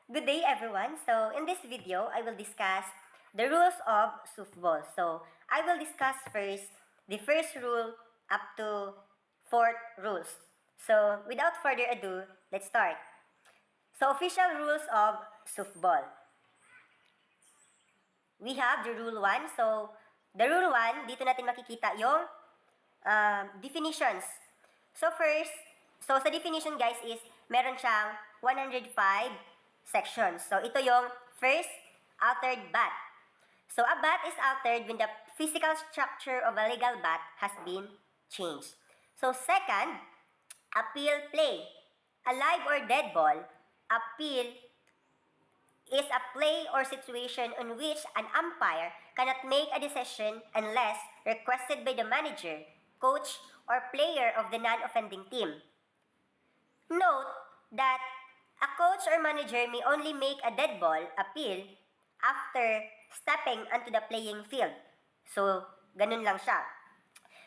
Good day everyone. So in this video, I will discuss the rules of softball. So I will discuss first the first rule up to fourth rules. So without further ado, let's start. So official rules of softball. We have the rule 1. So the rule 1, dito natin makikita yung definitions. So first, so sa definition guys is meron siyang 105 sections. So ito yung first, altered bat. So a bat is altered when the physical structure of a legal bat has been changed. So second, appeal play. A live or dead ball, appeal is a play or situation on which an umpire cannot make a decision unless requested by the manager, coach, or player of the non-offending team. Note that a coach or manager may only make a dead ball appeal after stepping onto the playing field. So, ganun lang siya.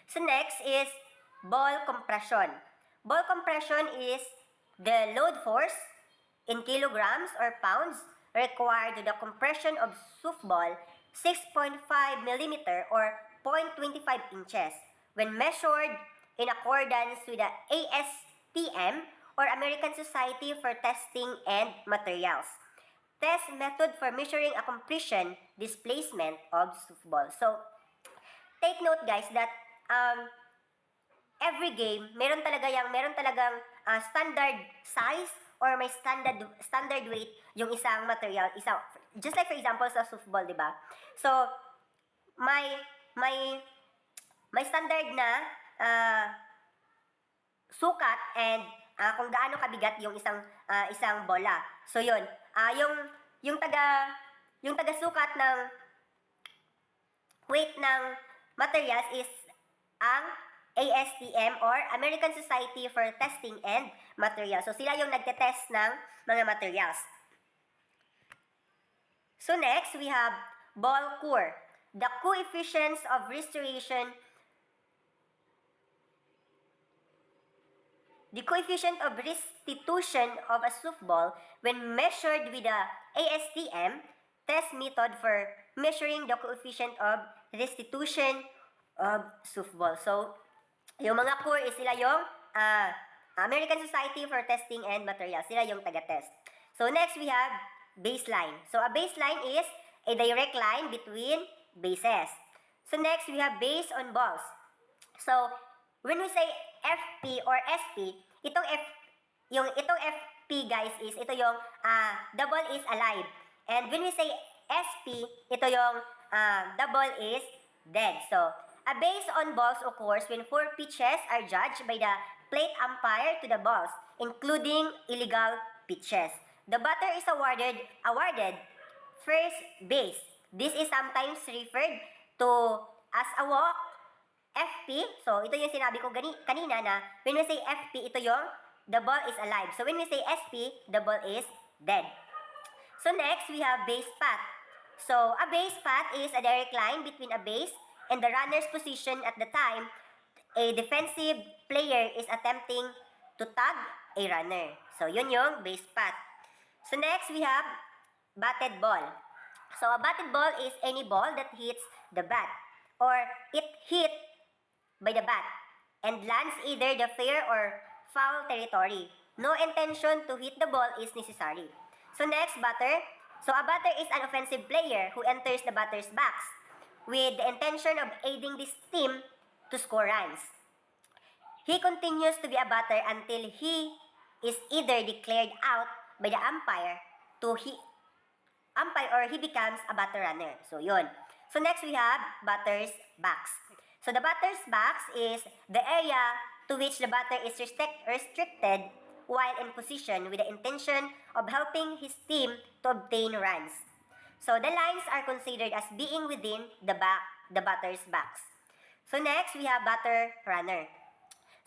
So next is ball compression. Ball compression is the load force in kilograms or pounds required to the compression of softball 6.5 mm or 0.25 inches when measured in accordance with the ASTM or American Society for Testing and Materials test method for measuring a compression displacement of softball. So, take note guys that every game, meron talagang standard size or may standard weight yung isang material, just like for example sa softball, di ba? So, may standard na sukat and kung gaano kabigat yung isang bola. So, yun. Yung taga sukat ng weight ng materials is ang ASTM or American Society for Testing and Materials. So sila yung nagte-test ng mga materials. So next, we have ball core. The coefficients of restoration. The coefficient of restitution of a softball when measured with the ASTM test method for measuring the coefficient of restitution of softball. So, yung mga core is sila yung American Society for Testing and Materials. Sila yung taga-test. So next we have baseline. So a baseline is a direct line between bases. So next we have base on balls. So when we say FP or SP, itong FP guys is ito yung the ball is alive. And when we say SP, ito yung the ball is dead. So a base on balls occurs when 4 pitches are judged by the plate umpire to the balls, including illegal pitches. The batter is awarded first base. This is sometimes referred to as a walk, FP. So, ito yung sinabi ko kanina na when we say FP, ito yung the ball is alive. So, when we say SP, the ball is dead. So, next, we have base path. So, a base path is a direct line between a base and the runner's position at the time a defensive player is attempting to tag a runner. So, yun yung base path. So, next we have batted ball. So, a batted ball is any ball that hits the bat or it hit by the bat and lands either the fair or foul territory. No intention to hit the ball is necessary. So, next, batter. So, a batter is an offensive player who enters the batter's box with the intention of aiding this team to score runs. He continues to be a batter until he is either declared out by the umpire or he becomes a batter runner. So, yun. So, next we have batter's box. So, the batter's box is the area to which the batter is restricted while in position with the intention of helping his team to obtain runs. So, the lines are considered as being within the batter's box. So, next, we have batter runner.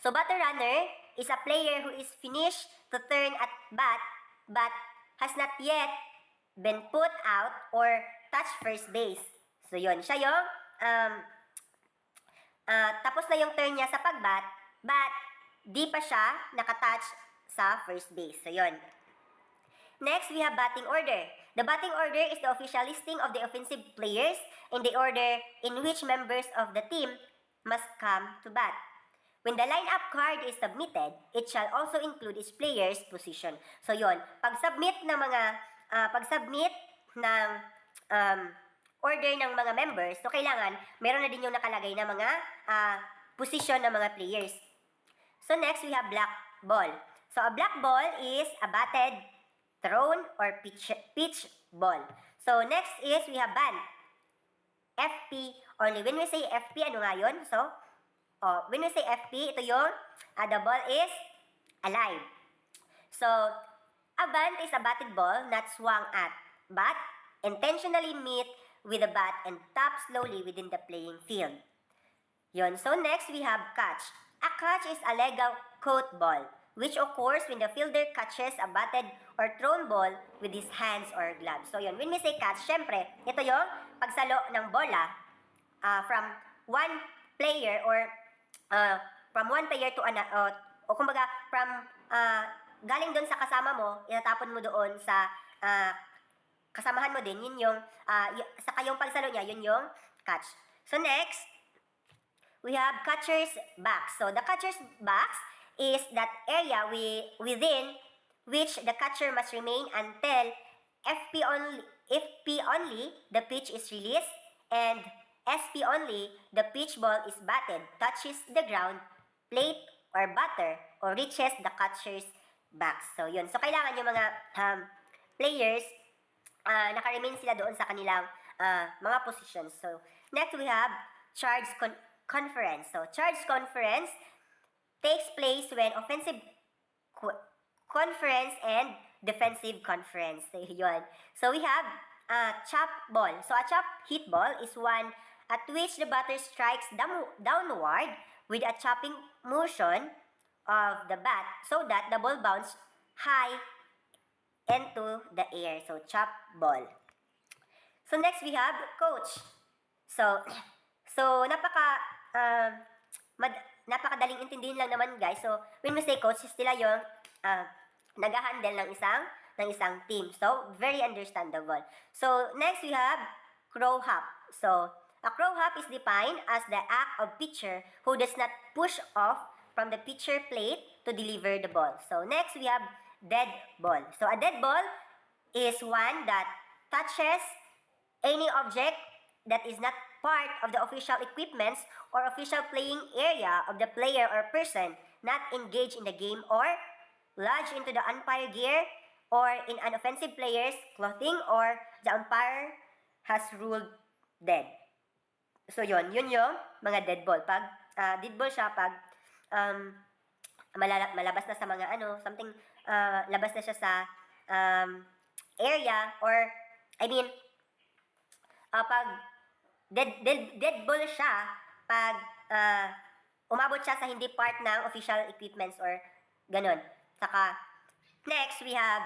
So, batter runner is a player who is finished to turn at bat but has not yet been put out or touched first base. So, yun. Siya yung tapos na yung turn niya sa pagbat but di pa siya nakatouch sa first base. So, yun. Next, we have batting order. The batting order is the official listing of the offensive players in the order in which members of the team must come to bat. When the lineup card is submitted, it shall also include its player's position. So yon, pag-submit ng order ng mga members, so kailangan meron na din yung nakalagay na mga position ng mga players. So next, we have black ball. So a black ball is a batted, thrown, or pitch ball. So next is we have ban. FP only. When we say FP, ano nga yun? So, when we say FP, ito yung the ball is alive. So, a bant is a batted ball not swung at, but intentionally meet with the bat and tap slowly within the playing field. Yun. So next, we have catch. A catch is a legal caught ball, which occurs when the fielder catches a batted or thrown ball with his hands or gloves. So yun, when we say catch, syempre, ito yung pagsalo ng bola from one player or from one player to another, o kumbaga, from galing doon sa kasama mo, itatapon mo doon sa kasamahan mo din, yun yung, sa kayong pagsalo niya, yun yung catch. So next, we have catcher's box. So the catcher's box is that area within which the catcher must remain until FP only the pitch is released, and SP only the pitch ball is batted, touches the ground, plate, or batter, or reaches the catcher's box. So yun. So kailangan yung mga players naka-remain sila doon sa kanilang mga positions. So next we have charge conference. So charge conference takes place when offensive conference and defensive conference. So yun. So we have chop ball. So a chop hit ball is one at which the batter strikes downward with a chopping motion of the bat so that the ball bounces high into the air. So chop ball. So next we have coach. So napakadaling intindihin lang naman, guys. So when we say coach, sila yung nag-handle ng isang team. So very understandable. So next we have crow hop. So a crow hop is defined as the act of pitcher who does not push off from the pitcher plate to deliver the ball. So next we have dead ball. So a dead ball is one that touches any object that is not part of the official equipments or official playing area of the player or person not engaged in the game or lodged into the umpire gear or in an offensive player's clothing or the umpire has ruled dead. So yun yung mga dead ball. Pag dead ball siya, pag malabas na sa mga something, labas na siya sa area or, I mean, pag dead ball siya, pag umabot siya sa hindi part ng official equipments or ganun. Saka, next, we have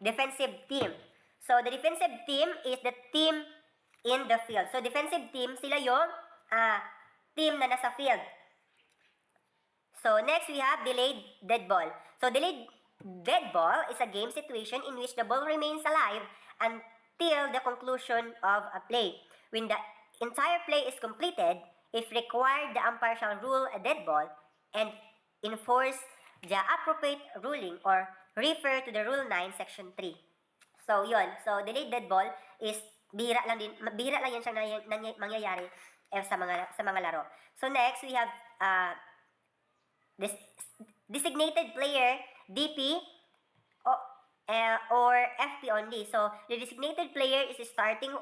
defensive team. So, the defensive team is the team in the field. So, defensive team, sila yung team na nasa field. So, next, we have delayed dead ball. So, delayed dead ball is a game situation in which the ball remains alive until the conclusion of a play. When the entire play is completed, if required, the umpire shall rule a dead ball and enforce the appropriate ruling or refer to the Rule 9, Section 3. So, yun. So, delayed dead ball is bihira lang yan siyang mangyayari sa mga laro. So, next, we have this designated player, DP, or FP only. So, the designated player is a starting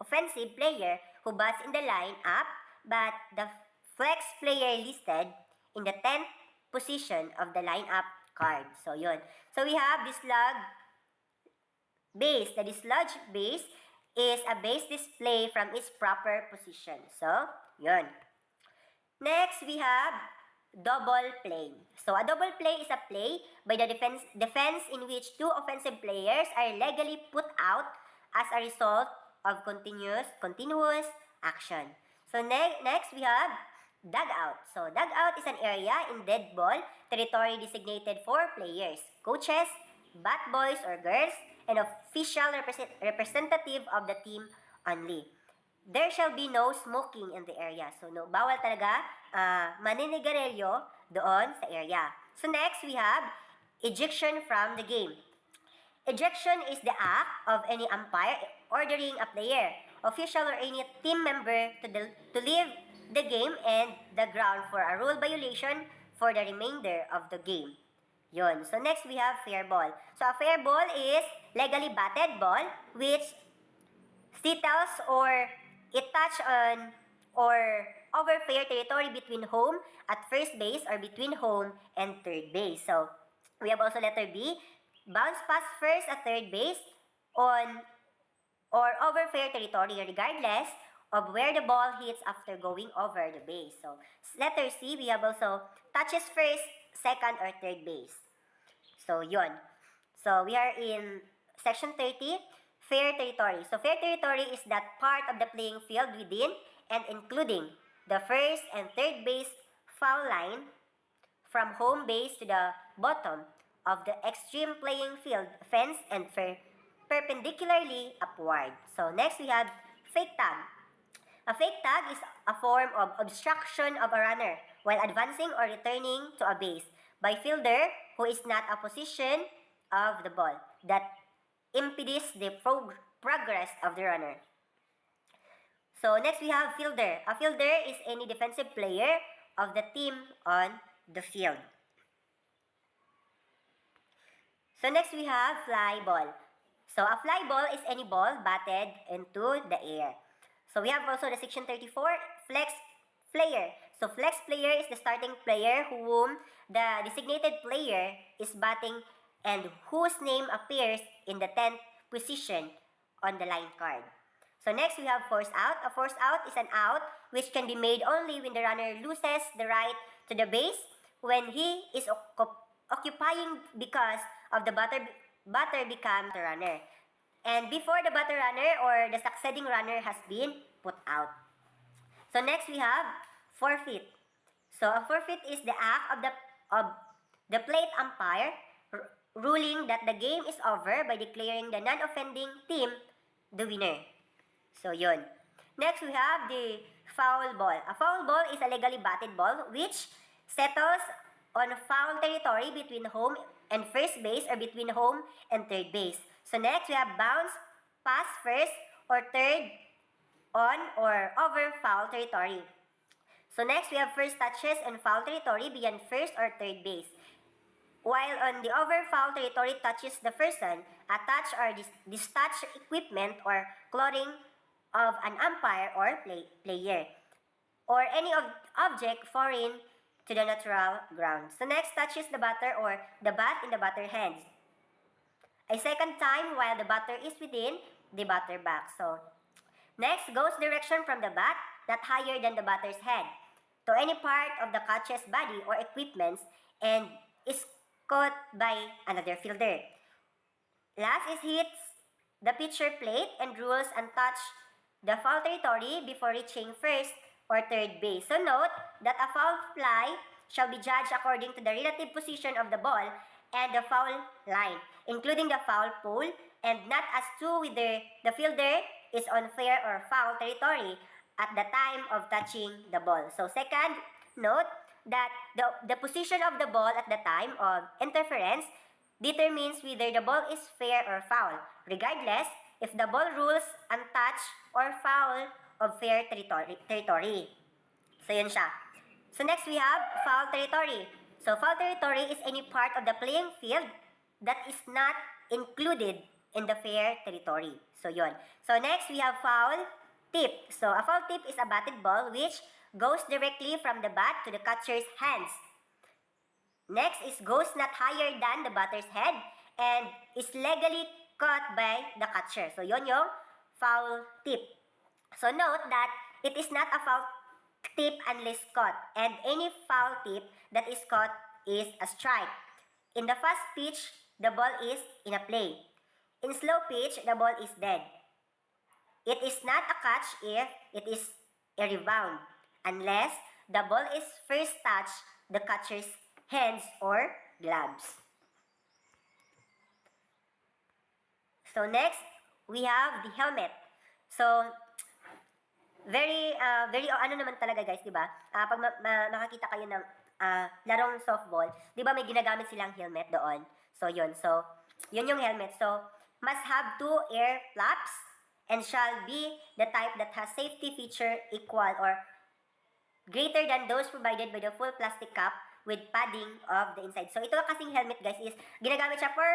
offensive player who bats in the lineup, but the flex player listed in the 10th position of the lineup card. So, yun. So, we have the slug base. The sludge base is a base display from its proper position. So, yun. Next, we have double play. So, a double play is a play by the defense in which two offensive players are legally put out as a result of continuous action. So, next we have dugout. So, dugout is an area in dead ball territory designated for players, coaches, bat boys or girls, and official representative of the team only. There shall be no smoking in the area. So, no, bawal talaga maninigarilyo doon sa area. So, next we have ejection from the game. Ejection is the act of any umpire ordering a player, official, or any team member to leave the game and the ground for a rule violation for the remainder of the game. Yun. So next we have fair ball. So a fair ball is legally batted ball which settles or it touch on or over fair territory between home at first base or between home and third base. So we have also letter B, bounce pass first at third base on or over fair territory regardless of where the ball hits after going over the base. So letter C, we have also touches first, second, or third base. So yun. So we are in section 30, fair territory. So fair territory is that part of the playing field within and including the first and third base foul line from home base to the bottom of the extreme playing field fence and perpendicularly upward. So next we have fake tag. A fake tag is a form of obstruction of a runner while advancing or returning to a base by fielder who is not a position of the ball that impedes the progress of the runner. So next we have fielder. A fielder is any defensive player of the team on the field. So next we have fly ball. So a fly ball is any ball batted into the air. So we have also the section 34, flex player. So flex player is the starting player whom the designated player is batting and whose name appears in the 10th position on the line card. So next we have force out. A force out is an out which can be made only when the runner loses the right to the base when he is occupying because of the batter becomes the runner, and before the batter runner or the succeeding runner has been put out. So next we have forfeit. So a forfeit is the act of the plate umpire ruling that the game is over by declaring the non-offending team the winner. So yun. Next we have the foul ball. A foul ball is a legally batted ball which settles on foul territory between home and first base or between home and third base. So next we have bounce pass first or third on or over foul territory. So next we have first touches on foul territory beyond first or third base. While on the over foul territory touches the person, a touch or discharge equipment or clothing of an umpire or player, or any object foreign to the natural ground. So next touches the batter or the bat in the batter's hands a second time while the batter is within the batter box. So next goes direction from the bat not higher than the batter's head to any part of the catcher's body or equipments and is caught by another fielder. Last is hits the pitcher plate and rules untouch the foul territory before reaching first or third base. So note that a foul fly shall be judged according to the relative position of the ball and the foul line, including the foul pole, and not as to whether the fielder is on fair or foul territory at the time of touching the ball. So second, note that the position of the ball at the time of interference determines whether the ball is fair or foul, regardless if the ball rules untouched or foul of fair territory. So yun siya. So next we have foul territory. So foul territory is any part of the playing field that is not included in the fair territory. So yun. So next we have foul tip. So a foul tip is a batted ball which goes directly from the bat to the catcher's hands. Next is goes not higher than the batter's head and is legally caught by the catcher. So yun yung foul tip. So note that it is not a foul tip unless caught, and any foul tip that is caught is a strike. In the fast pitch, the ball is in a play. In slow pitch, the ball is dead. It is not a catch if it is a rebound, unless the ball is first touched the catcher's hands or gloves. So next, we have the helmet. So, very ano naman talaga guys, 'di ba? Pag makakita kayo ng larong softball, 'di ba may ginagamit silang helmet doon. So 'yun. So 'yun yung helmet. So must have 2 air flaps and shall be the type that has safety feature equal or greater than those provided by the full plastic cap with padding of the inside. So ito kasing helmet guys is ginagamit siya for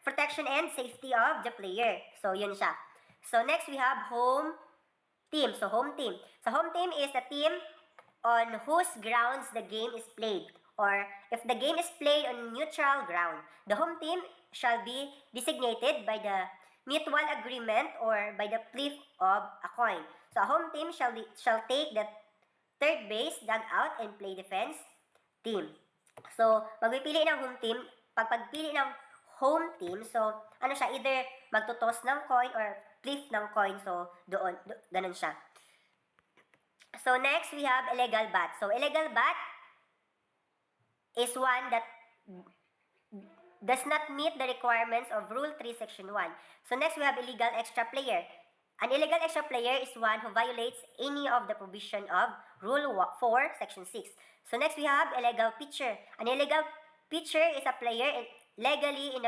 protection and safety of the player. So 'yun siya. So next we have home team. So, home team. So, home team is a team on whose grounds the game is played. Or, if the game is played on neutral ground, the home team shall be designated by the mutual agreement or by the flip of a coin. So, a home team shall take the third base, dugout, and play defense team. So, magpipili ng home team, pagpili ng home team, so, ano siya, either magtutos ng coin or flip ng coin. So, ganun siya. So, next, we have illegal bat. So, illegal bat is one that does not meet the requirements of Rule 3, Section 1. So, next, we have illegal extra player. An illegal extra player is one who violates any of the provision of Rule 4, Section 6. So, next, we have illegal pitcher. An illegal pitcher is a player legally in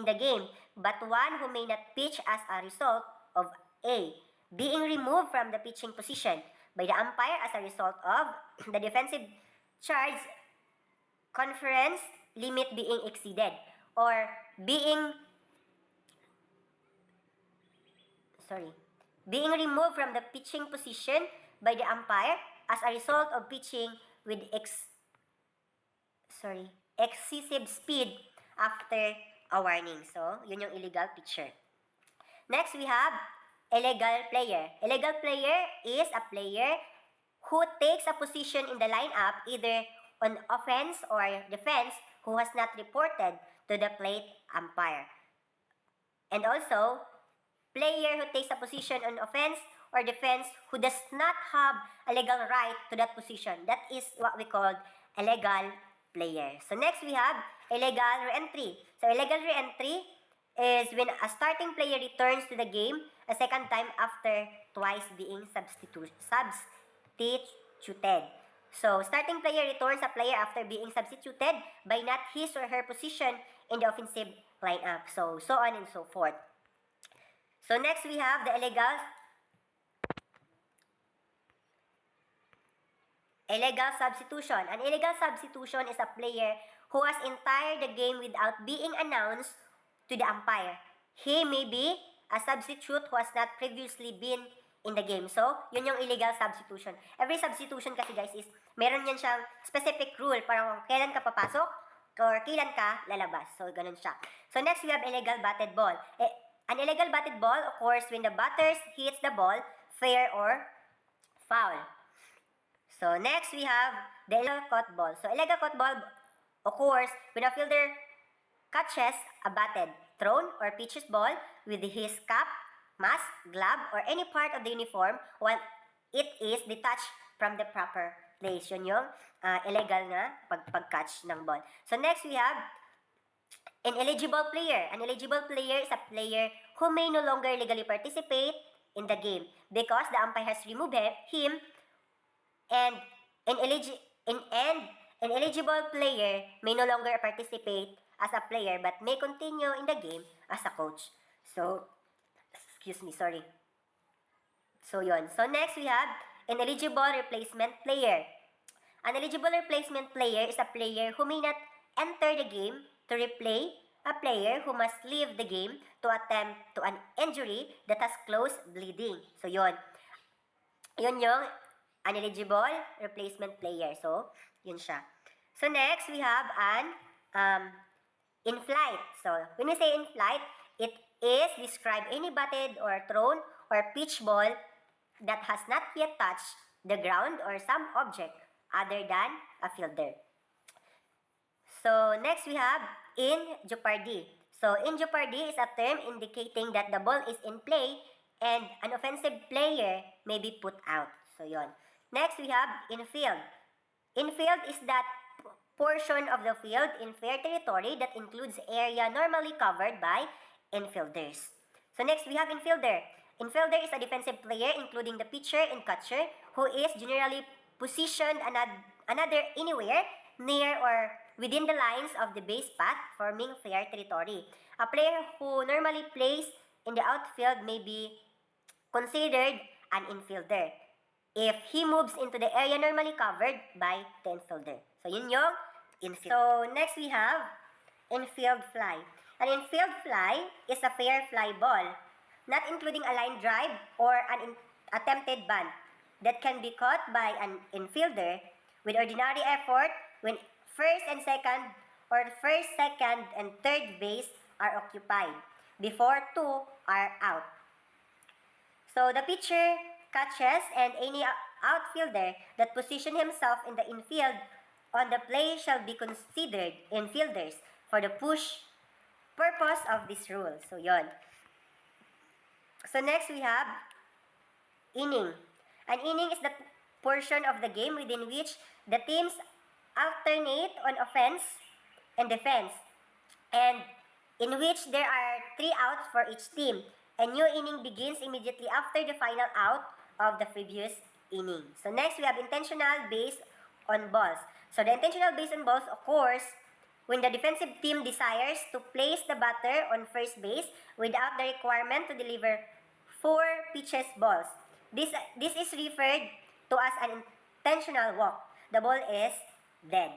the game, but one who may not pitch as a result of A, being removed from the pitching position by the umpire as a result of the defensive charge conference limit being exceeded, or being removed from the pitching position by the umpire as a result of pitching with excessive speed after a warning. So, yun yung illegal pitcher. Next, we have illegal player. Illegal player is a player who takes a position in the lineup either on offense or defense who has not reported to the plate umpire. And also, player who takes a position on offense or defense who does not have a legal right to that position. That is what we call illegal player. So next, we have illegal re-entry. So illegal re-entry is when a starting player returns to the game a second time after twice being substituted. So starting player returns a player after being substituted by not his or her position in the offensive lineup. So on and so forth. So next, we have the illegal substitution. An illegal substitution is a player who has entered the game without being announced to the umpire. He may be a substitute who has not previously been in the game. So, yun yung illegal substitution. Every substitution kasi guys is, meron yan siyang specific rule para kung kailan ka papasok or kailan ka lalabas. So, ganun siya. So, next we have illegal batted ball. An illegal batted ball occurs when the batters hits the ball, fair or foul. So, next we have the illegal caught ball. So, illegal caught ball occurs when a fielder catches a batted, thrown, or pitches ball with his cap, mask, glove, or any part of the uniform while it is detached from the proper place. Yun yung illegal na pag-catch ng ball. So next we have an eligible player. An eligible player is a player who may no longer legally participate in the game because the umpire has removed him, and an eligible player may no longer participate as a player but may continue in the game as a coach. So, So, yun. So, next we have an eligible replacement player. An eligible replacement player is a player who may not enter the game to replace a player who must leave the game to attend to an injury that has close bleeding. So, yun. Yun yung ineligible replacement player. So, yun siya. So, next, we have an in-flight. So, when we say in-flight, it is describe any batted or thrown or pitch ball that has not yet touched the ground or some object other than a fielder. So, next we have in jeopardy. So, in jeopardy is a term indicating that the ball is in play and an offensive player may be put out. So, yon. Next, we have infield. Infield is that portion of the field in fair territory that includes area normally covered by infielders. So next we have infielder. Infielder is a defensive player including the pitcher and catcher who is generally positioned another anywhere near or within the lines of the base path forming fair territory. A player who normally plays in the outfield may be considered an infielder if he moves into the area normally covered by the infielder. So yun yung infield. So next we have infield fly. An infield fly is a fair fly ball, not including a line drive or an attempted bunt, that can be caught by an infielder with ordinary effort when first, second, and third base are occupied, before two are out. So the pitcher, catches, and any outfielder that position himself in the infield on the play shall be considered infielders for the push purpose of this rule. So yon. So next we have inning. An inning is the portion of the game within which the teams alternate on offense and defense, and in which there are 3 outs for each team. A new inning begins immediately after the final out of the previous inning. So next we have intentional base on balls. So the intentional base on balls occurs when the defensive team desires to place the batter on first base without the requirement to deliver 4 pitches balls. This is referred to as an intentional walk. The ball is dead.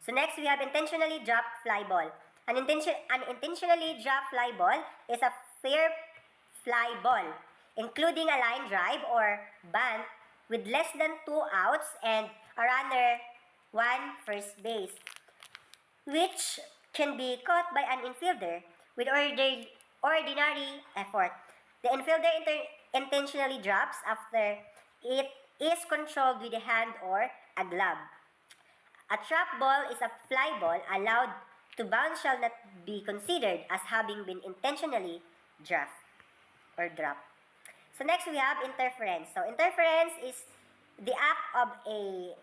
So next we have intentionally dropped fly ball. An intentionally dropped fly ball is a fair fly ball, including a line drive or bunt with less than 2 outs and a runner 1 first base, which can be caught by an infielder with ordinary effort. The infielder intentionally drops after it is controlled with a hand or a glove. A trap ball is a fly ball allowed to bounce shall not be considered as having been intentionally dropped. So next we have interference. So interference is the act of a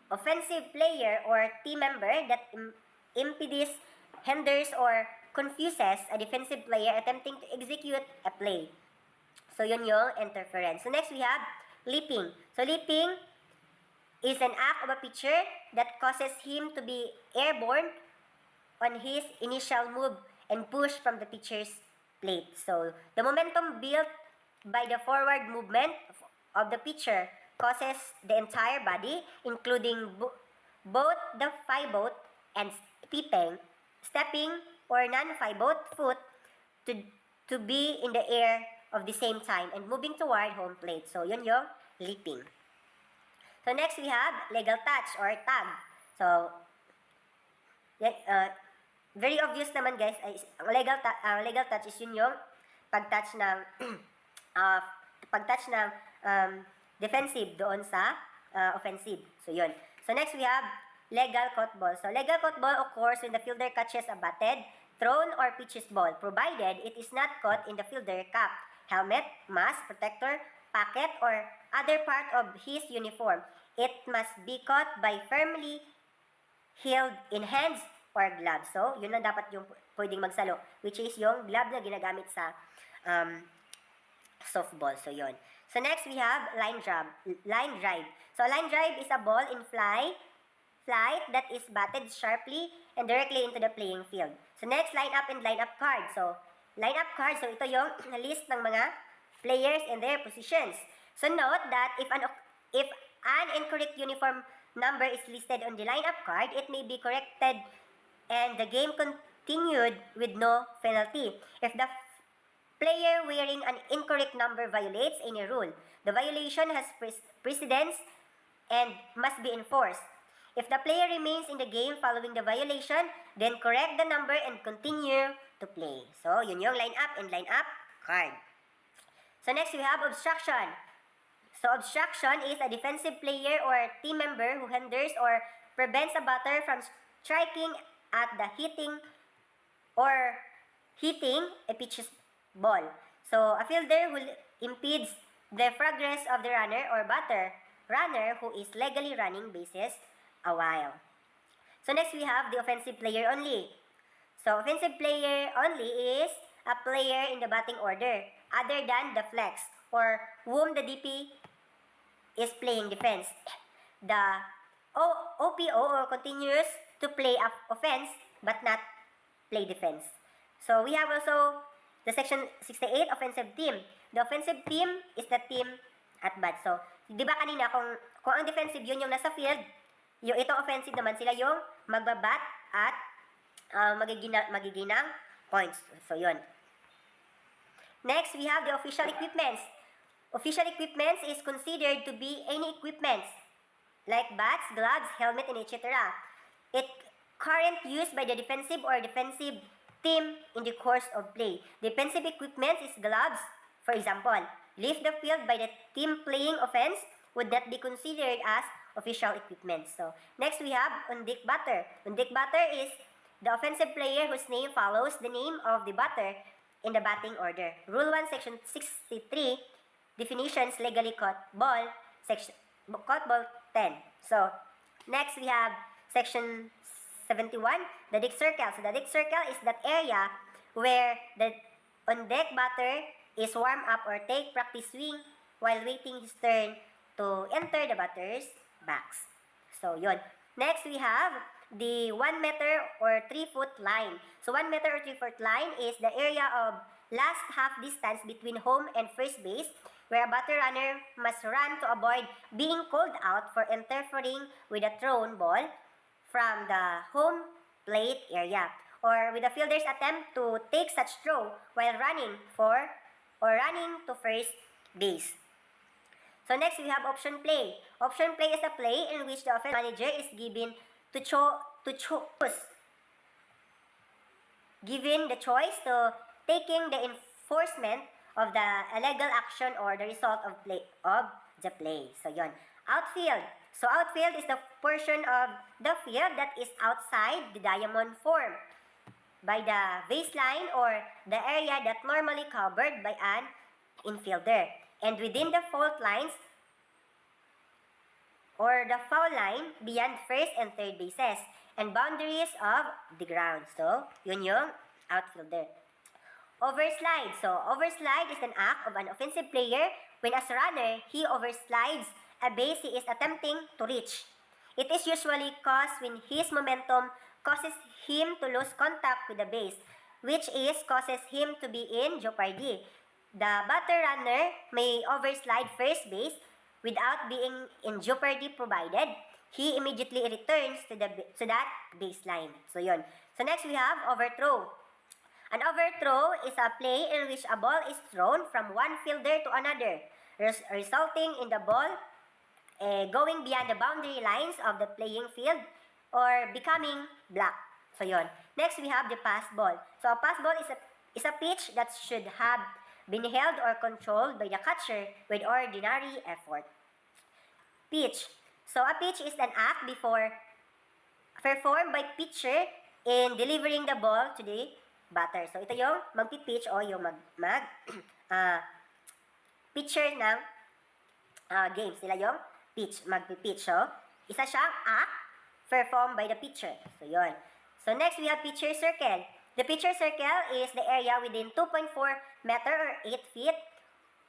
offensive player or team member that impedes, hinders, or confuses a defensive player attempting to execute a play. So yun yung interference. So next we have leaping. So leaping is an act of a pitcher that causes him to be airborne on his initial move and push from the pitcher's plate. So the momentum built by the forward movement of the pitcher causes the entire body, including both the pivot and stepping or non-pivot foot to be in the air of the same time and moving toward home plate. So yun yung leaping. So next we have legal touch or tag. So very obvious naman guys, ang legal touch is yun yung pag-touch ng defensive doon sa offensive. So yun. So next we have legal caught ball. So legal caught ball occurs when the fielder catches a batted, thrown, or pitches ball, provided it is not caught in the fielder cap, helmet, mask, protector, pocket, or other part of his uniform. It must be caught by firmly held in hands or gloves. So, yun lang dapat yung pwedeng magsalo, which is yung glove na ginagamit sa softball. So, yun. So, next we have line drive. So, line drive is a ball in flight that is batted sharply and directly into the playing field. So, next, line up and line up card. So, line up card, so ito yung list ng mga players and their positions. So, note that if an incorrect uniform number is listed on the lineup card, it may be corrected and the game continued with no penalty. If the player wearing an incorrect number violates any rule, the violation has precedence and must be enforced. If the player remains in the game following the violation, then correct the number and continue to play. So, yun yung line up and line up card. So, next we have obstruction. So, obstruction is a defensive player or team member who hinders or prevents a batter from striking at the hitting a pitcher's ball. So, a fielder who impedes the progress of the runner or runner who is legally running bases a while. So, next we have the offensive player only. So, offensive player only is a player in the batting order other than the flex or whom the DP is playing defense. The OPO or continues to play offense but not play defense. So we have also the section 68 offensive team. The offensive team is the team at bat. So, di ba kanina kung ang defensive yun yung nasa field, yung ito offensive naman sila yung magbabat at magiging ng points. So, yun. Next, we have the official equipments. Official equipments is considered to be any equipments like bats, gloves, helmet, and etc. It current use by the defensive or defensive team in the course of play. Defensive equipment is gloves, for example. Leave the field by the team playing offense would not be considered as official equipment. So, next we have on-deck batter. On-deck batter is the offensive player whose name follows the name of the batter in the batting order. Rule 1, Section 63, definitions, legally caught ball, caught ball 10. So, next we have Section 71, the deck circle. So, the deck circle is that area where the on-deck batter is warm up or take practice swing while waiting his turn to enter the batter's box. So, yun. Next, we have the 1 meter or 3 foot line. So, 1 meter or 3 foot line is the area of last half distance between home and first base where a batter runner must run to avoid being called out for interfering with a thrown ball from the home plate area, or with the fielder's attempt to take such throw while running to first base. So next we have option play. Option play is a play in which the offense manager is given to choose, given the choice to taking the enforcement of the illegal action or the result of the play. So yon. Outfield. So outfield is the portion of the field that is outside the diamond form by the baseline or the area that normally covered by an infielder, and within the fault lines or the foul line beyond first and third bases and boundaries of the ground. So, yun yung outfielder. Overslide. So, overslide is an act of an offensive player when as a runner, he overslides a base he is attempting to reach. It is usually caused when his momentum causes him to lose contact with the base, which causes him to be in jeopardy. The batter runner may overslide first base without being in jeopardy provided he immediately returns to that baseline. So yun. So next we have overthrow. An overthrow is a play in which a ball is thrown from one fielder to another, resulting in the ball going beyond the boundary lines of the playing field or becoming blocked. So yun. Next we have the pass ball. So a pass ball is a pitch that should have been held or controlled by the catcher with ordinary effort. Pitch. So a pitch is an act performed by pitcher in delivering the ball to the batter. So ito yung magpipitch o yung pitcher ng games. Sila yung magpipitch. So, isa siyang act performed by the pitcher. So, yun. So, next we have pitcher circle. The pitcher circle is the area within 2.4 meter or 8 feet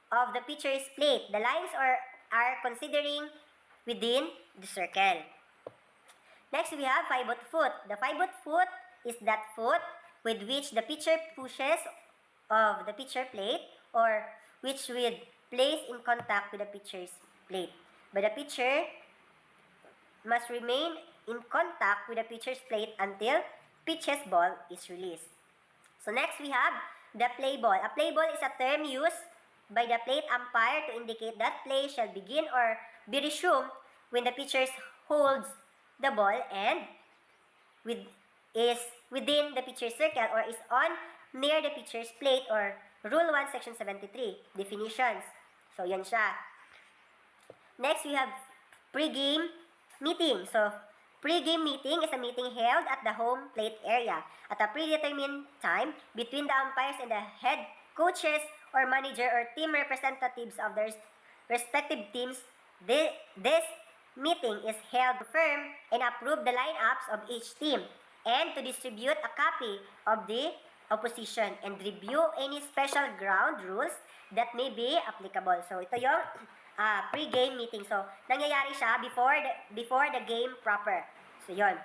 of the pitcher's plate. The lines are considering within the circle. Next, we have pivot foot. The pivot foot is that foot with which the pitcher pushes of the pitcher plate or which will place in contact with the pitcher's plate. But the pitcher must remain in contact with the pitcher's plate until pitcher's ball is released. So next we have the play ball. A play ball is a term used by the plate umpire to indicate that play shall begin or be resumed when the pitcher holds the ball and is within the pitcher's circle or is on near the pitcher's plate, or Rule 1, Section 73, definitions. So, yan siya. Next, we have pre-game meeting. So, pre-game meeting is a meeting held at the home plate area at a predetermined time between the umpires and the head coaches or manager or team representatives of their respective teams. This meeting is held to confirm and approve the lineups of each team and to distribute a copy of the of position and review any special ground rules that may be applicable. So, ito yung pre-game meeting. So, nangyayari siya before the game proper. So, yun.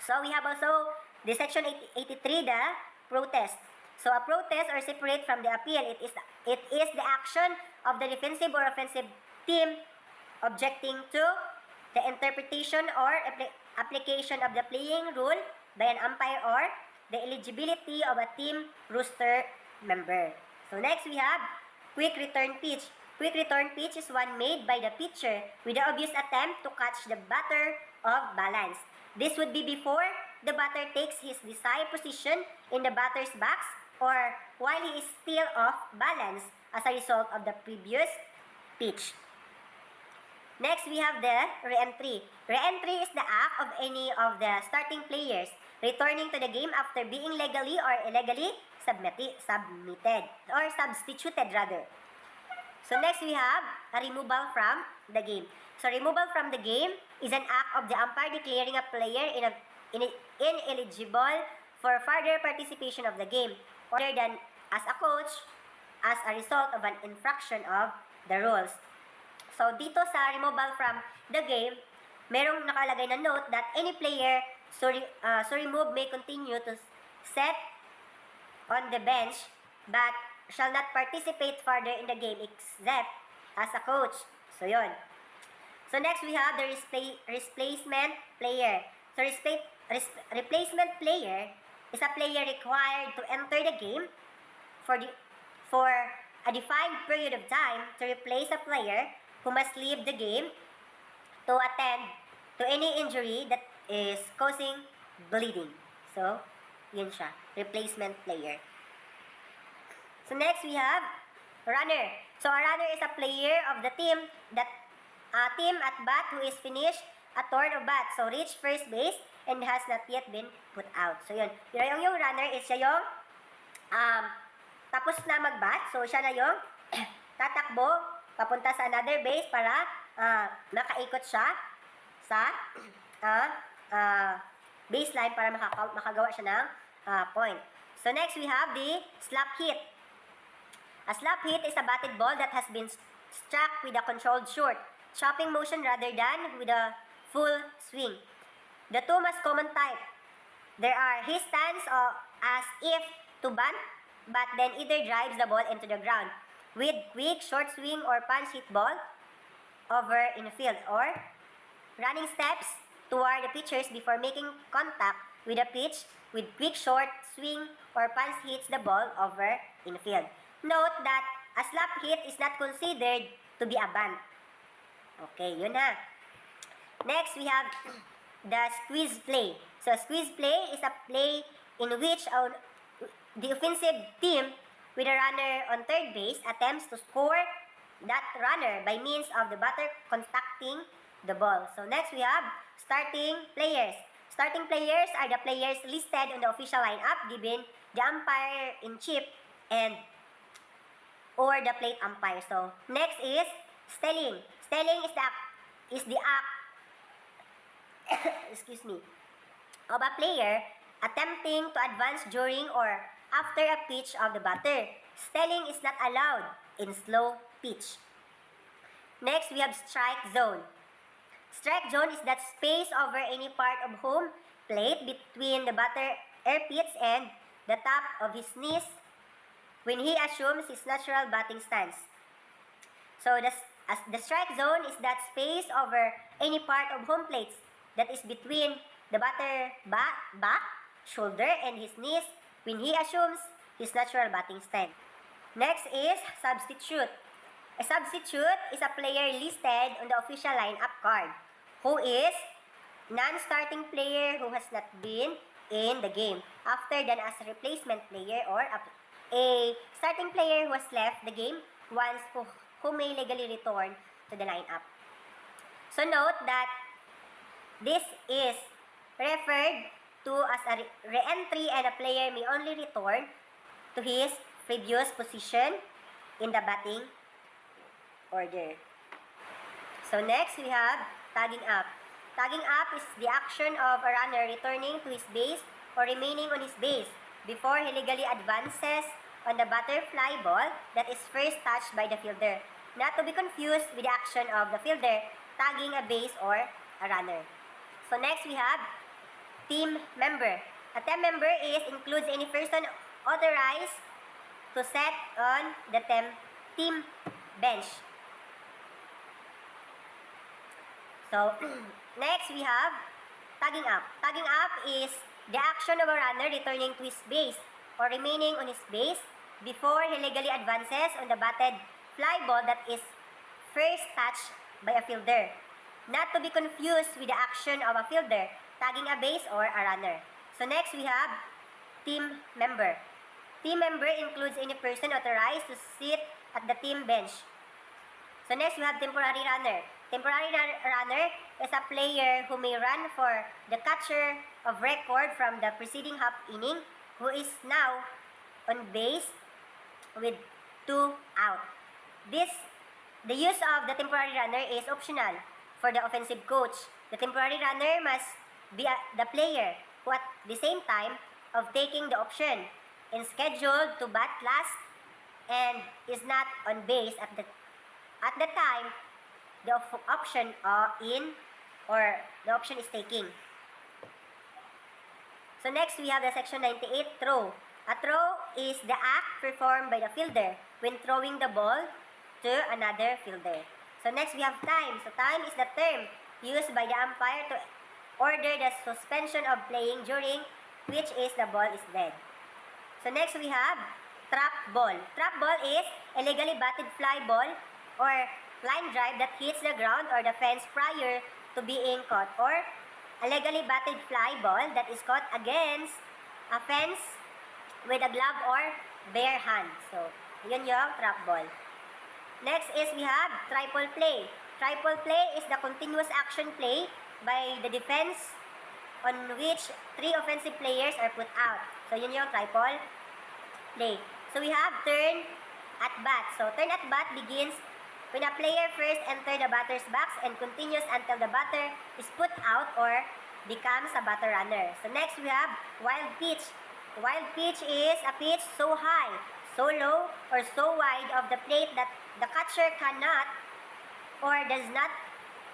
So, we have also the section 83, the protest. So, a protest or separate from the appeal, it is the action of the defensive or offensive team objecting to the interpretation or application of the playing rule by an umpire or the eligibility of a team roster member. So, next we have quick return pitch. Quick return pitch is one made by the pitcher with the obvious attempt to catch the batter off balance. This would be before the batter takes his desired position in the batter's box or while he is still off balance as a result of the previous pitch. Next, we have the re-entry. Re-entry is the act of any of the starting players returning to the game after being legally or illegally submitted or substituted rather. So next we have a removal from the game. So removal from the game is an act of the umpire declaring a player ineligible for further participation of the game other than as a coach as a result of an infraction of the rules. So dito sa removal from the game, merong nakalagay na note that any player so remove may continue to sit on the bench but shall not participate further in the game except as a coach. So, yun. So, next we have the replacement player. So, replacement player is a player required to enter the game for a defined period of time to replace a player who must leave the game to attend to any injury that is causing bleeding. So, yun siya. Replacement player. So next we have runner. So a runner is a player of the team at bat who is finished a turn of bat. So reach first base and has not yet been put out. So yun. Yung runner is siya yung tapos na mag-bat. So siya na yung tatakbo papunta sa another base para makaikot siya sa baseline para makagawa siya ng point. So next we have the slap hit. A slap hit is a batted ball that has been struck with a controlled short, chopping motion rather than with a full swing. The two most common type. There are his stance as if to bunt, but then either drives the ball into the ground with quick short swing or punch hit ball over in the field, or running steps toward the pitchers before making contact with a pitch with quick short swing or punch hits the ball over in the field. Note that a slap hit is not considered to be a bunt. Okay, yun na. Next, we have the squeeze play. So, squeeze play is a play in which the offensive team with a runner on third base attempts to score that runner by means of the batter contacting the ball. So, next we have starting players. Starting players are the players listed on the official lineup given the umpire-in-chief and or the plate umpire. So, next is stelling. Stelling is the act excuse me, of a player attempting to advance during or after a pitch of the batter. Stelling is not allowed in slow pitch. Next, we have strike zone. Strike zone is that space over any part of home plate between the batter air pits and the top of his knees when he assumes his natural batting stance. So the strike zone is that space over any part of home plates that is between the batter back, shoulder, and his knees when he assumes his natural batting stance. Next is substitute. A substitute is a player listed on the official lineup card who is non-starting player who has not been in the game after than as a replacement player or a starting player who has left the game once who may legally return to the lineup. So note that this is referred to as a re-entry and a player may only return to his previous position in the batting order. So next we have tagging up. Tagging up is the action of a runner returning to his base or remaining on his base before he legally advances on the butterfly ball that is first touched by the fielder, not to be confused with the action of the fielder tagging a base or a runner. So next we have team member. A team member includes any person authorized to set on the team bench. So next we have tagging up. Tagging up is the action of a runner returning to his base or remaining on his base before he legally advances on the batted fly ball that is first touched by a fielder. Not to be confused with the action of a fielder tagging a base or a runner. So next we have team member. Team member includes any person authorized to sit at the team bench. So next we have temporary runner. Temporary runner is a player who may run for the catcher of record from the preceding half inning who is now on base with 2 out. The use of the temporary runner is optional for the offensive coach. The temporary runner must be the player who at the same time of taking the option is scheduled to bat last and is not on base at the time the option the option is taking. So next we have the section 98 throw. A throw is the act performed by the fielder when throwing the ball to another fielder. So next we have time. So time is the term used by the umpire to order the suspension of playing during which is the ball is dead. So next we have trap ball. Trap ball is a legally batted fly ball or line drive that hits the ground or the fence prior to being caught, or a legally batted fly ball that is caught against a fence with a glove or bare hand. So, yun yung trap ball. Next is we have triple play. Triple play is the continuous action play by the defense on which 3 offensive players are put out. So, yun yung triple play. So, we have turn at bat. So, turn at bat begins when a player first enters the batter's box and continues until the batter is put out or becomes a batter runner. So next we have wild pitch. Wild pitch is a pitch so high, so low, or so wide of the plate that the catcher cannot or does not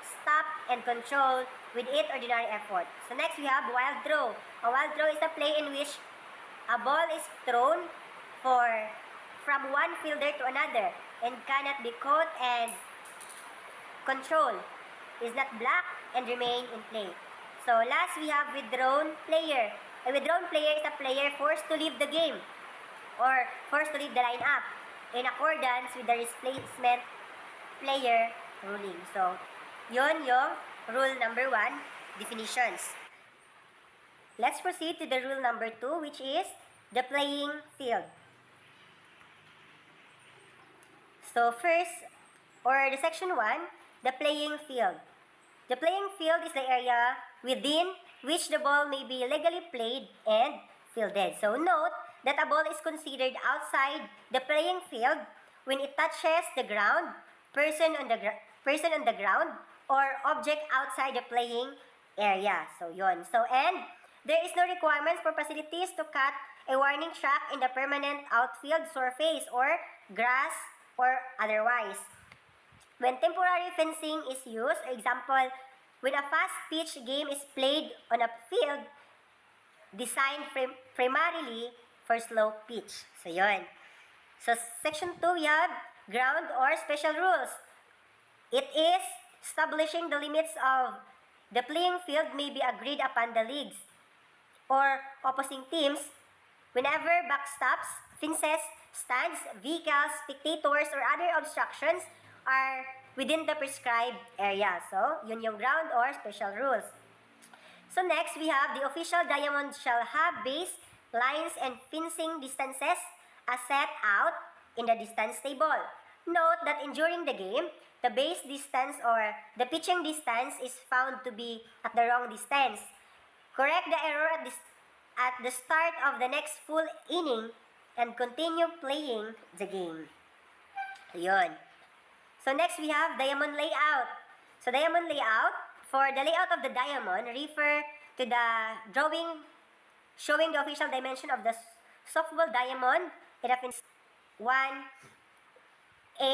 stop and control with it ordinary effort. So next we have wild throw. A wild throw is a play in which a ball is thrown from one fielder to another and cannot be caught and controlled, is not blocked and remain in play. So last we have withdrawn player. A withdrawn player is a player forced to leave the game or forced to leave the lineup in accordance with the replacement player ruling. So yun yung rule number 1, definitions. Let's proceed to the rule number 2, which is the playing field. So first, or the section 1, the playing field. The playing field is the area within which the ball may be legally played and fielded. So note that a ball is considered outside the playing field when it touches the ground, person on the ground, or object outside the playing area. So yun. So and there is no requirements for facilities to cut a warning track in the permanent outfield surface or grass or otherwise. When temporary fencing is used, for example, when a fast-pitch game is played on a field designed primarily for slow pitch. So, yun. So, section 2, we have ground or special rules. It is establishing the limits of the playing field may be agreed upon the leagues or opposing teams whenever backstops, fences, stands, vehicles, spectators, or other obstructions are within the prescribed area. So, yun yung ground or special rules. So, next, we have the official diamond shall have base, lines, and fencing distances as set out in the distance table. Note that during the game, the base distance or the pitching distance is found to be at the wrong distance. Correct the error at the start of the next full inning and continue playing the game. Ayun. So next we have diamond layout. So diamond layout, for the layout of the diamond, refer to the drawing showing the official dimension of the softball diamond, it happens 1A.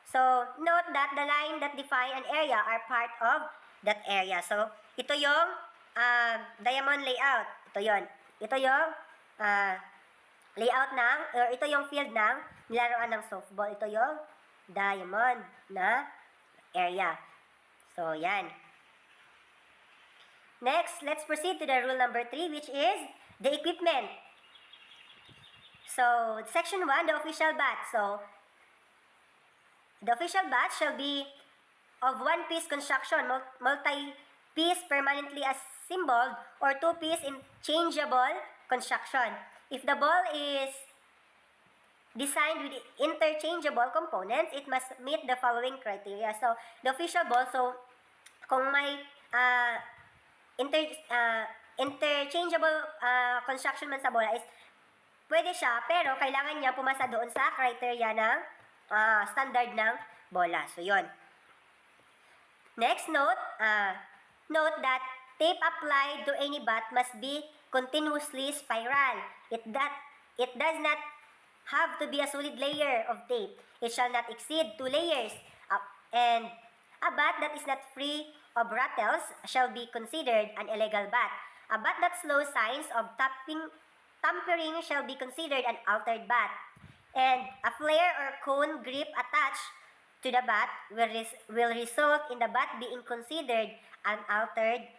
So, note that the line that define an area are part of that area. So, ito yung diamond layout. Ito yon. Ito yung layout ng, or ito yung field ng nilaruan ng softball. Ito yung diamond na area. So, yan. Next, let's proceed to the rule number 3, which is the equipment. So, section 1, the official bat. So, the official bat shall be of one-piece construction, multi-piece permanently assembled, or two-piece interchangeable construction. If the ball is designed with interchangeable components, it must meet the following criteria. So, the official ball, so, kung may interchangeable construction man sa bola is pwede siya, pero kailangan niya pumasa doon sa criteria ng standard ng bola. So, yon. Next note, note that tape applied to any bat must be continuously spiral. It does not have to be a solid layer of tape. It shall not exceed 2 layers. And a bat that is not free of rattles shall be considered an illegal bat. A bat that shows signs of tampering shall be considered an altered bat. And a flare or cone grip attached to the bat will result in the bat being considered an altered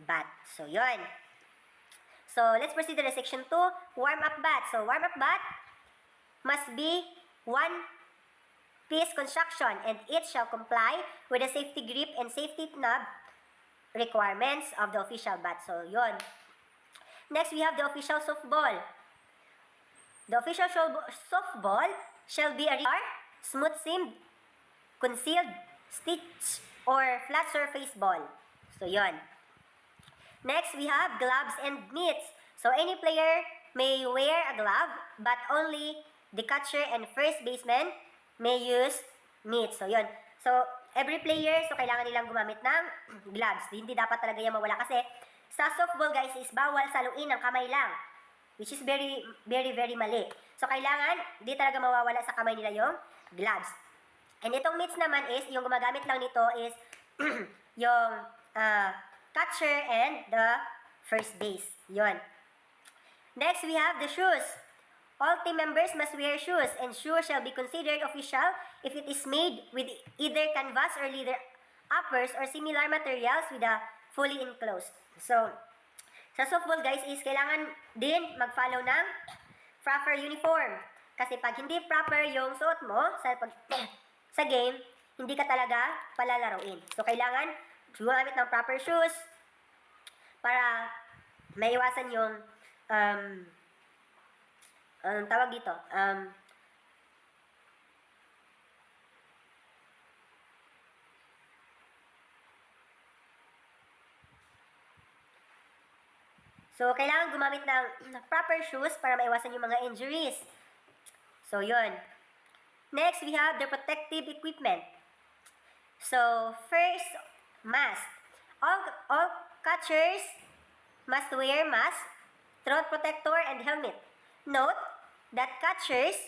bat. So, yun. So, let's proceed to the section 2, warm-up bat. So, warm-up bat must be one-piece construction and it shall comply with the safety grip and safety knob requirements of the official bat. So, yun. Next, we have the official softball. The official softball shall be a smooth-seamed, concealed, stitched, or flat surface ball. So, yun. Next, we have gloves and mitts. So, any player may wear a glove, but only the catcher and first baseman may use mitts. So, yun. So, every player, so kailangan nilang gumamit ng gloves. Hindi dapat talaga yan mawala kasi sa softball, guys, is bawal saluin ng kamay lang. Which is very, very, very mali. So, kailangan, di talaga mawawala sa kamay nila yung gloves. And itong mitts naman is, yung gumagamit lang nito is, yung catcher and the first base. Yun. Next, we have the shoes. All team members must wear shoes, and shoes shall be considered official if it is made with either canvas or leather uppers or similar materials with a fully enclosed. So, sa softball, guys, is kailangan din mag-follow ng proper uniform. Kasi pag hindi proper yung suot mo sa game, hindi ka talaga palalaruin. So, kailangan gumamit ng proper shoes para maiwasan yung tawag dito, so, kailangan gumamit ng proper shoes para maiwasan yung mga injuries. So, yun. Next, we have the protective equipment. So, first, mask. All catchers must wear mask, throat protector, and helmet. Note that catchers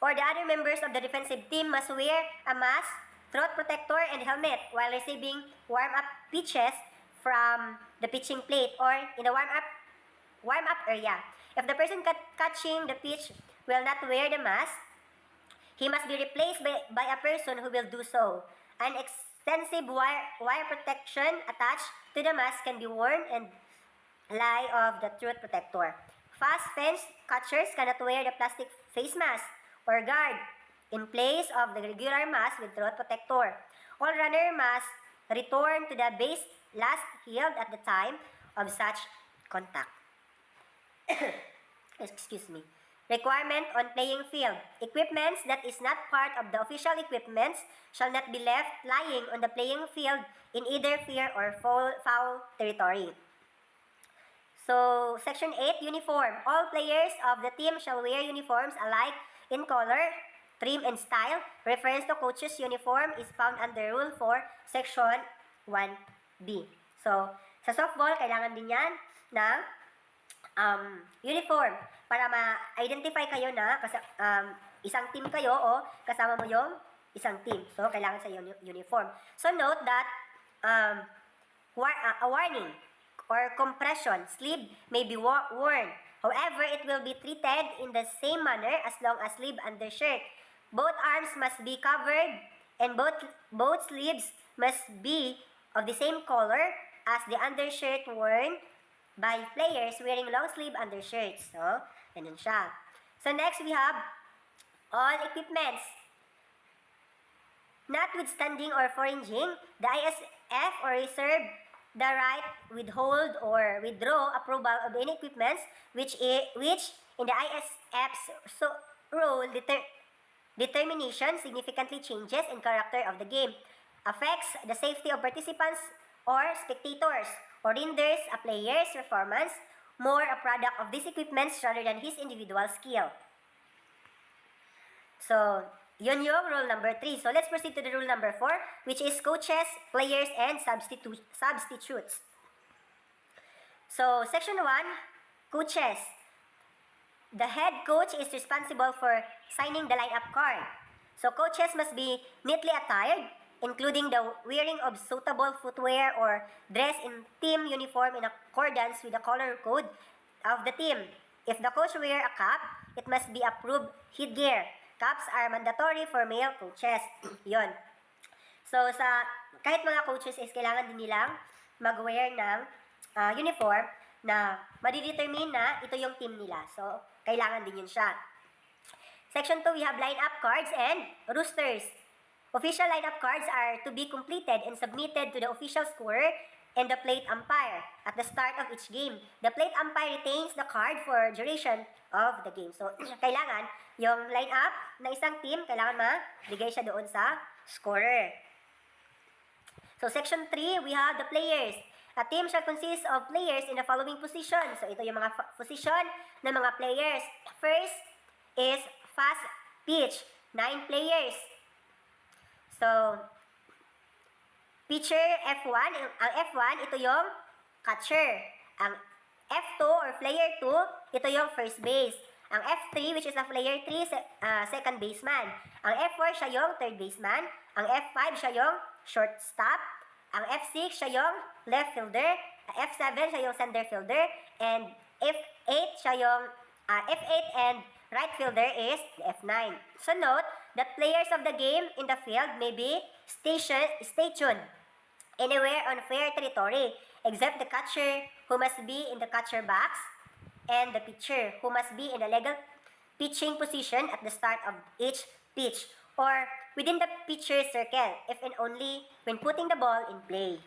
or the other members of the defensive team must wear a mask, throat protector, and helmet while receiving warm-up pitches from the pitching plate or in the warm-up area. If the person catching the pitch will not wear the mask, he must be replaced by a person who will do so. An extensive wire protection attached to the mask can be worn and lie of the throat protector. Fast-fenced catchers cannot wear the plastic face mask or guard in place of the regular mask with throat protector. All runner must return to the base last held at the time of such contact. Excuse me. Requirement on playing field. Equipments that is not part of the official equipments shall not be left lying on the playing field in either fair or foul territory. So, Section 8, uniform. All players of the team shall wear uniforms alike in color, trim, and style. Reference to coach's uniform is found under Rule 4, Section 1B. So, sa softball, kailangan din yan ng uniform para ma-identify kayo na isang team kayo o kasama mo yung isang team. So, kailangan sa uniform. So, note that a warning or compression sleeve may be worn. However, it will be treated in the same manner as long as sleeve undershirt. Both arms must be covered and both sleeves must be of the same color as the undershirt worn by players wearing long sleeve undershirts. So, ganun siya. So, next we have all equipments. Notwithstanding or infringing, the ISF or reserve the right withhold or withdraw approval of any equipments which in the ISF's role determination significantly changes in character of the game, affects the safety of participants or spectators, or renders a player's performance more a product of these equipments rather than his individual skill. So, yun yung rule number 3. So, let's proceed to the rule number 4, which is coaches, players, and substitutes. So, section 1, coaches. The head coach is responsible for signing the lineup card. So, coaches must be neatly attired, including the wearing of suitable footwear or dress in team uniform in accordance with the color code of the team. If the coach wear a cap, it must be approved headgear. Caps are mandatory for male coaches. Yon. So, kahit mga coaches is kailangan din nilang mag-wear ng uniform na madidetermine na ito yung team nila. So, kailangan din yun siya. Section 2, we have lineup cards and roosters. Official lineup cards are to be completed and submitted to the official scorer and the plate umpire at the start of each game. The plate umpire retains the card for duration of the game. So, kailangan yung lineup ng isang team, kailangan mabigay siya doon sa scorer. So, section 3, we have the players. A team shall consist of players in the following positions. So, ito yung mga position ng mga players. First is fast pitch, 9 players. So, pitcher F1, ang F1, ito yung catcher. Ang F2 or player 2, ito yung first base. Ang F3, which is a player 3, second baseman. Ang F4, siya yung third baseman. Ang F5, siya yung shortstop. Ang F6, siya yung left fielder. F7, siya yung center fielder. And F8, siya yung F8 and right fielder is the F9. So note that players of the game in the field may be stationed anywhere on fair territory except the catcher, who must be in the catcher box, and the pitcher, who must be in the legal pitching position at the start of each pitch or within the pitcher's circle if and only when putting the ball in play.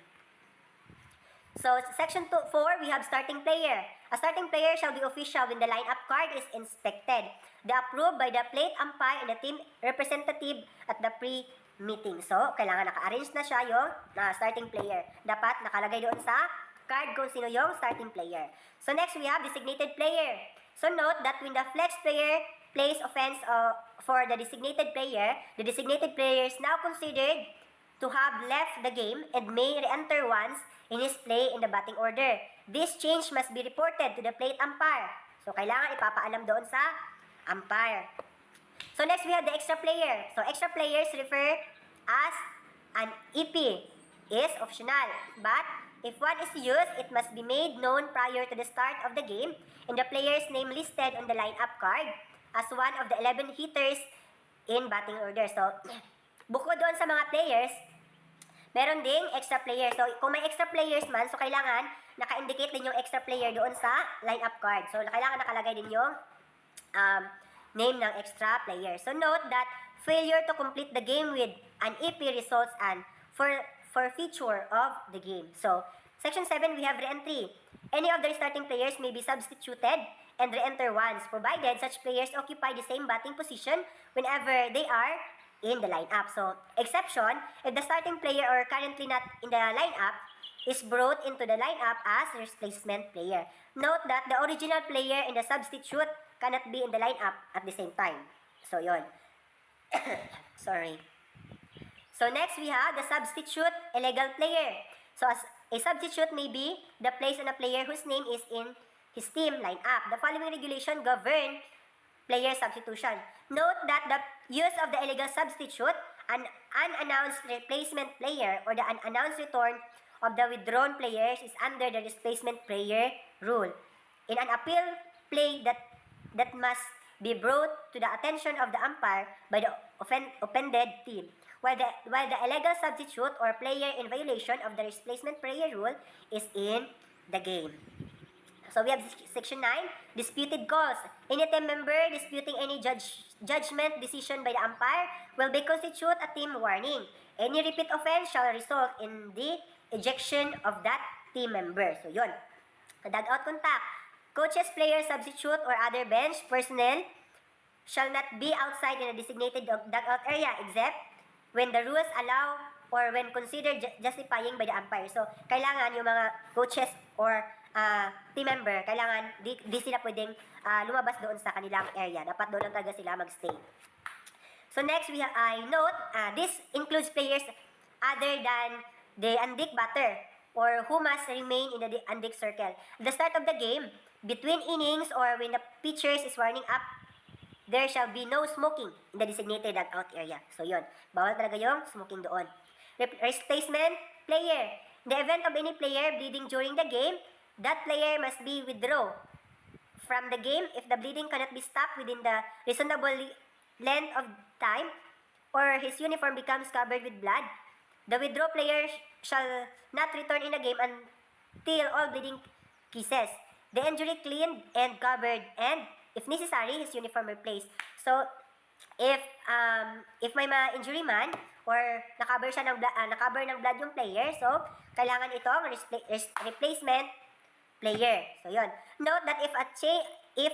So, section 4, we have starting player. A starting player shall be official when the lineup card is inspected, approved by the plate umpire and the team representative at the pre-meeting. So, kailangan naka-arrange na siya yung starting player. Dapat nakalagay doon sa card kung sino yung starting player. So, next we have designated player. So, note that when the flex player plays offense for the designated player is now considered to have left the game and may re-enter once in his play in the batting order. This change must be reported to the plate umpire. So, kailangan ipapaalam doon sa umpire. So, next we have the extra player. So, extra players refer as an EP is optional. But, if one is used, it must be made known prior to the start of the game and the player's name listed on the lineup card as one of the 11 hitters in batting order. So, bukod doon sa mga players, meron ding extra player. So, kung may extra players man, so kailangan naka-indicate din yung extra player doon sa lineup card. So, kailangan nakalagay din yung name ng extra player. So, note that failure to complete the game with an EP results in forfeiture of the game. So, section 7, we have re-entry. Any of the starting players may be substituted and re-enter once, provided such players occupy the same batting position whenever they are in the lineup. So, exception, if the starting player or currently not in the lineup is brought into the lineup as replacement player. Note that the original player and the substitute cannot be in the lineup at the same time. So, yon. Sorry. So, next we have the substitute illegal player. So, as a substitute may be the place on a player whose name is in his team lineup. The following regulation govern player substitution. Note that the use of the illegal substitute, an unannounced replacement player, or the unannounced return of the withdrawn players is under the replacement player rule. In an appeal play that must be brought to the attention of the umpire by the offended team, while the illegal substitute or player in violation of the replacement player rule is in the game. So we have section 9, disputed calls. Any team member disputing any judgment decision by the umpire will be constitute a team warning. Any repeat offense shall result in the ejection of that team member. So yun. Dugout contact. Coaches, players, substitute, or other bench personnel shall not be outside in a designated dugout area except when the rules allow or when considered justifying by the umpire. So, kailangan yung mga coaches or team member, kailangan di sila pwedeng lumabas doon sa kanilang area. Dapat doon lang talaga sila magstay. So, next, I note, this includes players other than the undick batter or who must remain in the undick circle. At the start of the game, between innings or when the pitchers is warming up, there shall be no smoking in the designated dugout area. So, yun. Bawal talaga yung smoking doon. Replacement player. In the event of any player bleeding during the game, that player must be withdrawn from the game if the bleeding cannot be stopped within the reasonable length of time or his uniform becomes covered with blood. The withdraw player shall not return in the game until all bleeding ceases. The injury cleaned and covered, and if necessary, his uniform replaced. So, if may ma-injury man or nakabar siya ng nakabar ng blood yung player, so kailangan itong replacement player. So, yun. Note that if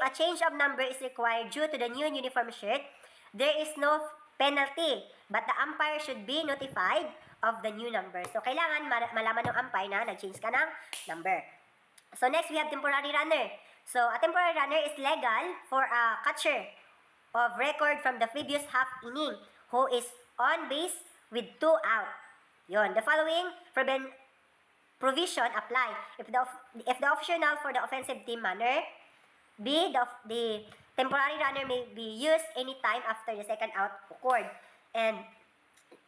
a change of number is required due to the new uniform shirt, there is no penalty, but the umpire should be notified of the new number. So, kailangan malaman ng umpire na nag-change ka ng number. So, next we have temporary runner. So, a temporary runner is legal for a catcher of record from the previous half inning who is on base with 2 out. Yon. The following provision apply. If the optional for the offensive team runner, B, the temporary runner may be used anytime after the second out occurred. And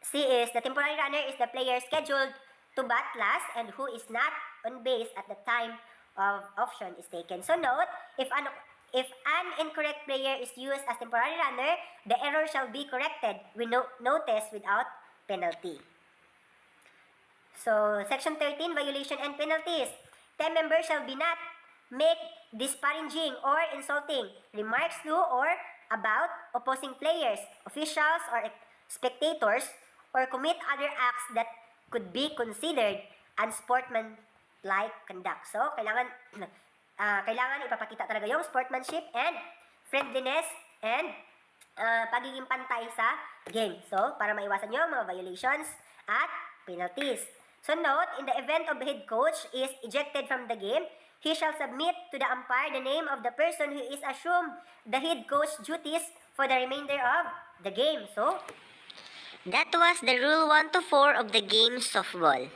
C is the temporary runner is the player scheduled to bat last and who is not on base at the time of option is taken. So note, if an incorrect player is used as temporary runner, the error shall be corrected with notice without penalty. So, Section 13, violation and penalties. Team members shall be not make disparaging or insulting remarks to or about opposing players, officials, or spectators, or commit other acts that could be considered unsportsmanlike conduct. So, kailangan ipapakita talaga yung sportsmanship and friendliness and pagiging pantay sa game. So, para maiwasan yung mga violations at penalties. So, note, in the event of the head coach is ejected from the game, he shall submit to the umpire the name of the person who is assumed the head coach duties for the remainder of the game. So, that was the rule 1 to 4 of the game softball.